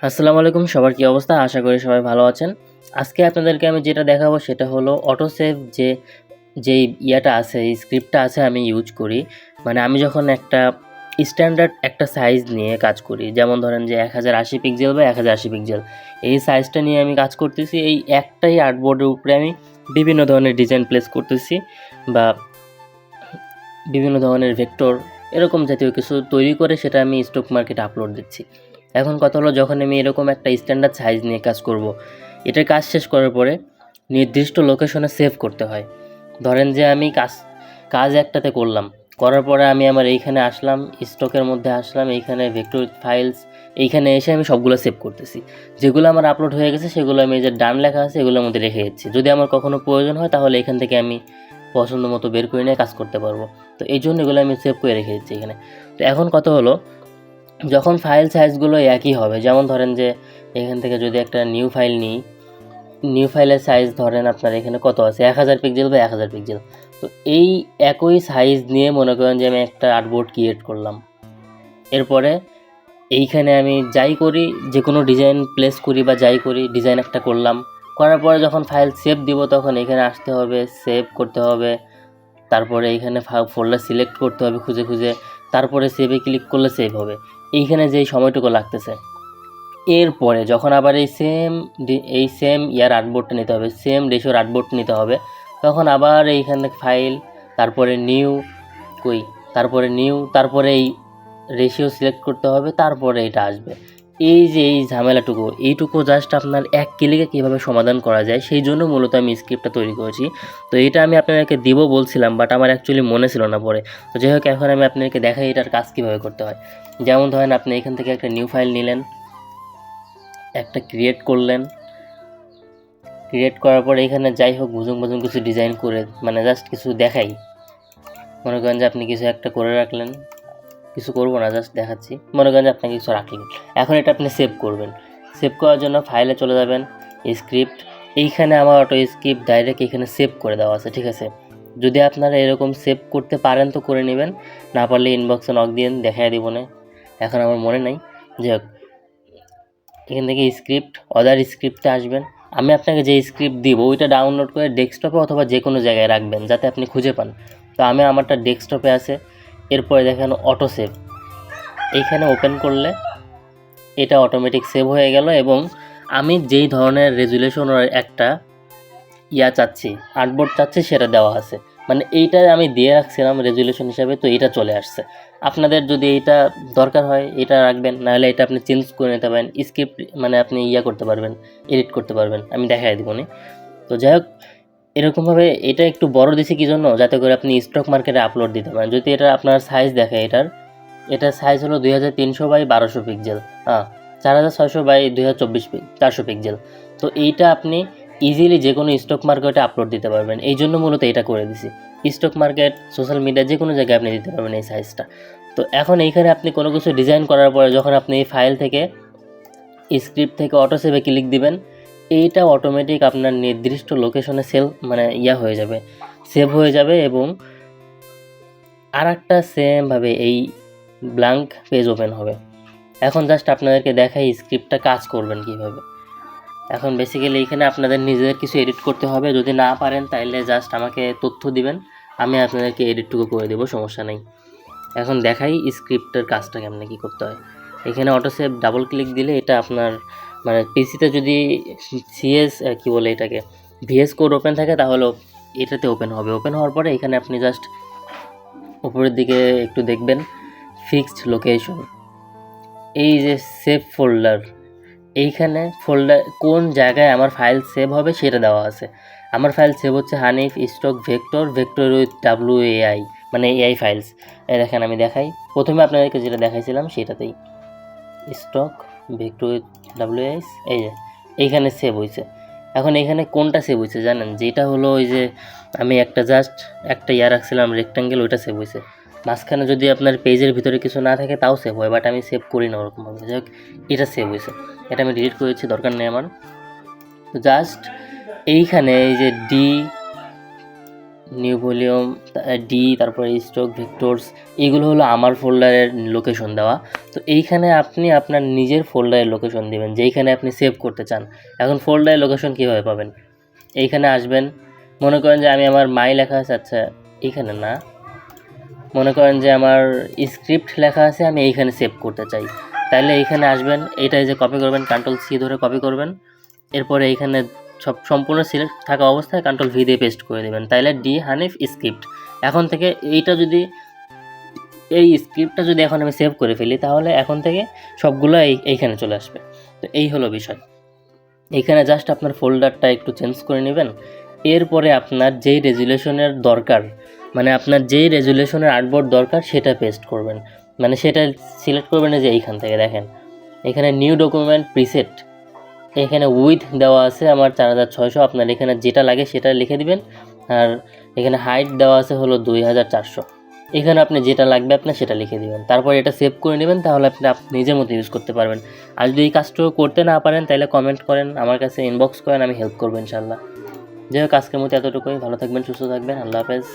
আসসালামু আলাইকুম, সবার কি অবস্থা? আশা করি সবাই ভালো আছেন। আজকে আপনাদেরকে আমি যেটা দেখাবো সেটা হলো অটোসেভ যেই ইয়াটা আছে, এই স্ক্রিপ্টটা আছে আমি ইউজ করি। মানে আমি যখন একটা স্ট্যান্ডার্ড একটা সাইজ নিয়ে কাজ করি, যেমন ধরেন যে 1080 পিক্সেল বা 1080 পিক্সেল, এই সাইজটা নিয়ে আমি কাজ করতেছি। এই একটাই আর্টবোর্ডের উপরে আমি বিভিন্ন ধরনের ডিজাইন প্লেস করতেছি বা বিভিন্ন ধরনের ভেক্টর এরকম জাতীয় কিছু তৈরি করে সেটা আমি স্টক মার্কেটে আপলোড দিচ্ছি। এখন কথা হলো, যখন আমি এরকম একটা স্ট্যান্ডার্ড সাইজ নিয়ে কাজ করব, এটার কাজ শেষ করার পরে নির্দিষ্ট লোকেশনে সেভ করতে হয়। ধরেন যে আমি কাজ একটাতে করলাম, করার পরে আমি আমার এইখানে আসলাম, স্টকের মধ্যে আসলাম, এইখানে ভেক্টর ফাইলস, এইখানে এসে আমি সবগুলো সেভ করতেছি। যেগুলো আমার আপলোড হয়ে গেছে সেগুলো আমি যে ডান লেখা আছে এগুলোর মধ্যে রেখে দিচ্ছি। যদি আমার কখনো প্রয়োজন হয় তাহলে এখান থেকে আমি পছন্দ মতো বের করে নিয়ে কাজ করতে পারবো। তো এই জন্য এগুলো আমি সেভ করে রেখে দিচ্ছি এখানে। তো এখন কথা হলো, যখন ফাইল সাইজগুলো একই হবে, যেমন ধরেন যে এখান থেকে যদি একটা নিউ ফাইল নিই, নিউ ফাইলের সাইজ ধরেন আপনার এখানে কত আছে, 1000 পিক্সেল বা 1000 পিক্সেল। তো এই একই সাইজ নিয়ে মনে করেন যে আমি একটা আর্টবোর্ড ক্রিয়েট করলাম। এরপরে এইখানে আমি যাই করি, যে কোনো ডিজাইন প্লেস করি বা যাই করি, ডিজাইন একটা করলাম, করার পরে যখন ফাইল সেভ দিব তখন এখানে আসতে হবে, সেভ করতে হবে, তারপরে এইখানে ফোল্ডার সিলেক্ট করতে হবে খুঁজে খুঁজে, তারপরে সেভে ক্লিক করলে সেভ হবে। এইখানে যেই সময়টুকু লাগতেছে, এরপরে যখন আবার এই সেম ইয়ার আর্টবোর্ডটা নিতে হবে, সেম রেশিওর আর্টবোর্ডটা নিতে হবে, তখন আবার এইখানে ফাইল, তারপরে নিউ, তারপরে এই রেশিও সিলেক্ট করতে হবে, তারপরে এটা আসবে। এই যে এই ঝামেলাটুকু, এইটুকু জাস্ট আপনার এক ক্লিকে কীভাবে সমাধান করা যায় সেই জন্য মূলত আমি স্ক্রিপ্টটা তৈরি করেছি। তো এটা আমি আপনাদেরকে দিব বলছিলাম, বাট আমার অ্যাকচুয়ালি মনে ছিল না পরে। তো যাই হোক, এখন আমি আপনাদেরকে দেখাই এটার কাজ কীভাবে করতে হয়। যেমন ধরেন আপনি এখান থেকে একটা নিউ ফাইল নিলেন, একটা ক্রিয়েট করলেন, ক্রিয়েট করার পর এখানে যাই হোক বুঝুন কিছু ডিজাইন করে, মানে জাস্ট কিছু দেখাই, মনে করেন যে আপনি কিছু একটা করে রাখলেন, কিছু করবো না, জাস্ট দেখাচ্ছি। মনে করেন যে আপনি কিছু রাখলেন, এখন এটা আপনি সেভ করবেন। সেভ করার জন্য ফাইলে চলে যাবেন, স্ক্রিপ্ট, এইখানে আমার অটো স্ক্রিপ্ট ডাইরেক্ট এখানে সেভ করে দেওয়া আছে, ঠিক আছে। যদি আপনারা এরকম সেভ করতে পারেন তো করে নেবেন, না পারলে ইনবক্সে নক দিয়ে দেখাই দিব না, এখন আমার মনে নাই। যাই হোক, এখান থেকে স্ক্রিপ্ট, অদার স্ক্রিপ্টে আসবেন। আমি আপনাকে যে স্ক্রিপ্ট দিব ওইটা ডাউনলোড করে ডেস্কটপে অথবা যে কোনো জায়গায় রাখবেন যাতে আপনি খুঁজে পান। তো আমি আমারটা ডেস্কটপে আছে। এরপরে দেখেন অটো সেভ, এইখানে ওপেন করলে এটা অটোমেটিক সেভ হয়ে গেল, এবং আমি যেই ধরনের রেজুলেশন একটা চাচ্ছি, আর্টবোর্ড চাচ্ছি, সেটা দেওয়া আছে। মানে এইটা আমি দিয়ে রাখছিলাম রেজুলেশন হিসাবে, তো এটা চলে আসছে। আপনাদের যদি এইটা দরকার হয় এটা রাখবেন, নাহলে এটা আপনি চেঞ্জ করে নিতে পারেন। স্ক্রিপ্ট মানে আপনি করতে পারবেন, এডিট করতে পারবেন, আমি দেখাই দিব না। তো যাই হোক, এরকমভাবে এটা একটু বড় দিছি কি জন্য, যাতে করে আপনি স্টক মার্কেটে আপলোড দিতে পারেন। যদি এটা আপনার সাইজ দেখে, এটার সাইজ হলো 2300 বাই 1200 পিক্সেল, 4600 বাই 400 পিক্সেল। তো এইটা আপনি ইজিলি যে কোনো স্টক মার্কেটে আপলোড দিতে পারবেন, এই জন্য মূলত এটা করে দিছি। স্টক মার্কেট, সোশ্যাল মিডিয়া, যে কোনো জায়গায় আপনি দিতে পারবেন এই সাইজটা। তো এখন এইখানে আপনি কোনো কিছু ডিজাইন করার পরে যখন আপনি এই ফাইল থেকে, স্ক্রিপ্ট থেকে অটো সেভে ক্লিক দিবেন, এইটা অটোমেটিক আপনার নির্দিষ্ট লোকেশনে হয়ে যাবে, সেভ হয়ে যাবে, এবং আর একটা সেমভাবে এই ব্ল্যাঙ্ক পেজ ওপেন হবে। এখন জাস্ট আপনাদেরকে দেখাই স্ক্রিপ্টটা কাজ করবেন কিভাবে। এখন বেসিক্যালি এখানে আপনাদের নিজেদের কিছু এডিট করতে হবে, যদি না পারেন তাইলে জাস্ট আমাকে তথ্য দিবেন, আমি আপনাদেরকে এডিটটুকু করে দেবো, সমস্যা নেই। এখন দেখাই স্ক্রিপ্টের কাজটা কেমনে কী করতে হয়। এখানে অটো সেভ ডাবল ক্লিক দিলে এটা আপনার মানে পিসিতে যদি ভিএস কোড ওপেন থাকে তাহলে এটাতে ওপেন হবে। ওপেন হওয়ার পরে এখানে আপনি জাস্ট উপরের দিকে একটু দেখবেন, ফিক্সড লোকেশন, এই যে সেভ ফোল্ডার, এইখানে ফোল্ডার কোন জায়গায় আমার ফাইল সেভ হবে সেটা দেওয়া আছে। আমার ফাইল সেভ হচ্ছে Hanif stock vector with WAI, মানে এআই ফাইলস। এই দেখেন, আমি দেখাই, প্রথমে আপনাদেরকে যেটা দেখাইছিলাম সেটাতেই, স্টক ভেক্টর উইথ WAI, এই যে এইখানে সেভ হয়েছে। এখন এইখানে কোনটা সেভ হয়েছে জানেন, যেটা হলো ওই যে আমি জাস্ট একটা রাখছিলাম রেক্ট্যাঙ্গেল, ওইটা সেভ হয়েছে। মাঝখানে যদি আপনার পেজের ভিতরে কিছু না থাকে তাও সেভ হয়, বাট আমি সেভ করি না ওরকমভাবে। যাই হোক, এটা সেভ হয়েছে, এটা আমি ডিলিট করেছি, দরকার নেই আমার। তো জাস্ট এইখানে এই যে নিউ ভলিউম, ডি, তারপরে স্টক ভেক্টরস, এগুলো হলো আমার ফোল্ডারের লোকেশন দেওয়া। তো এইখানে আপনি আপনার নিজের ফোল্ডারের লোকেশন দেবেন যেইখানে আপনি সেভ করতে চান। এখন ফোল্ডারের লোকেশন কীভাবে পাবেন? এইখানে আসবেন, মনে করেন যে আমি আমার মাই লেখা আছে, আচ্ছা এইখানে না, মনে করেন যে আমার স্ক্রিপ্ট লেখা আছে, আমি এইখানে সেভ করতে চাই, তাহলে এইখানে আসবেন, এইটাই যে কপি করবেন, Ctrl+C ধরে কপি করবেন, এরপরে এইখানে সম্পূর্ণ সিলেক্ট থাকা অবস্থায় Ctrl+V দিয়ে পেস্ট করে দেবেন, তাইলে ডি হানিফ স্ক্রিপ্ট। এখন থেকে এইটা যদি এই স্ক্রিপ্টটা যদি এখন আমি সেভ করে ফেলি তাহলে এখন থেকে সবগুলো এইখানে চলে আসবে। তো এই হলো বিষয়। এইখানে জাস্ট আপনার ফোল্ডারটা একটু চেঞ্জ করে নেবেন, এরপরে আপনার যেই রেজুলেশনের দরকার, মানে আপনার যেই রেজুলেশনের আর্টবোর্ড দরকার সেটা পেস্ট করবেন, মানে সেটা সিলেক্ট করবেন যে এইখান থেকে দেখেন এখানে নিউ ডকুমেন্ট প্রিসেট, এখানে উইথ দেওয়া আছে আমার 4600, আপনার এখানে যেটা লাগে সেটা লিখে দিবেন। আর এখানে হাইট দেওয়া আছে হলো 2400, এখানে আপনি যেটা লাগবে আপনার সেটা লিখে দিবেন, তারপর এটা সেভ করে নেবেন, তাহলে আপনি নিজের মতো ইউজ করতে পারবেন। আর যদি এই কাজটুকু করতে না পারেন তাহলে কমেন্ট করেন, আমার কাছে ইনবক্স করেন, আমি হেল্প করবো ইনশাল্লাহ। যাই হোক আজকের মতো এতটুকুই, ভালো থাকবেন, সুস্থ থাকবেন, আল্লাহ হাফেজ।